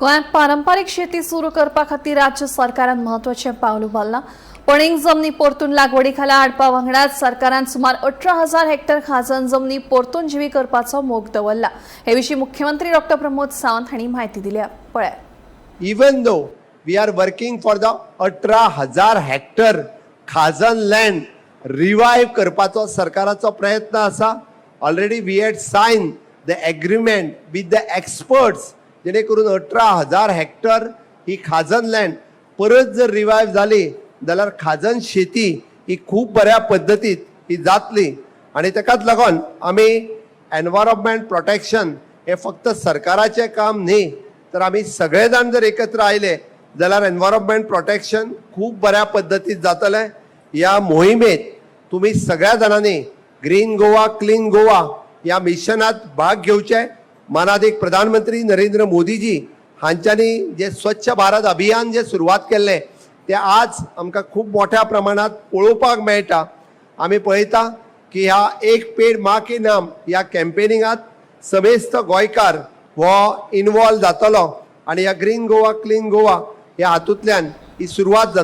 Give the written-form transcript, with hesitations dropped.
गोंयांत पारंपारीक शेती सुरू करपा खातीर राज्य सरकारान महत्वाचें पावल उबारलां। पडींग जमनी परतून लागवडी खाला हाडपा वांगडाच सरकारान सुमार 18,000 हेक्टर खाजन जमनी परतून जिवी करपाचो मोग दवरला। हे विशीं मुख्यमंत्री डॉ. प्रमोद सावंत हांणी म्हायती दिल्या। पळय, even though we are working for the 18,000 hectare खाजन लँड रिवाइव करपाचो सरकाराचो प्रयत्न आसा। Already we had sign the agreement with the experts जेणे करून 18,000 हेक्टर ही खाजन लँड परत जर रिवाइव जाली जाल्यार खाजन शेती ही खूप बऱ्या पद्धतीत ही जातली आणि ताकाच लागून आमी एनवायरमेंट प्रोटेक्शन हे फक्त सरकाराचे काम न्ही तर आमी सगळे जाण जर एकत्र आयले जाल्यार एनवायरमेंट प्रोटेक्शन खूप बऱ्या पद्धतीत जातले। या मोहिमेत तुम्ही सगळ्या जाणांनी ग्रीन गोवा क्लीन गोवा या मिशनात भाग घेवचे। मानाधिक प्रधानमंत्री नरेंद्र मोदीजी हांच्यांनी जे स्वच्छ भारत अभियान जे सुरवात केल्ले ते आज आमकां खूप मोठ्या प्रमाणात पळोवपाक मेळटा। आमी पळयता की ह्या एक पेड माँ के नाम या कॅम्पेनिंगात समेस्त गोंयकार हो इन्वॉल्व जातलो आणि या ग्रीन गोवा क्लीन गोवा या हातूंतल्यान ही सुरवात जातली।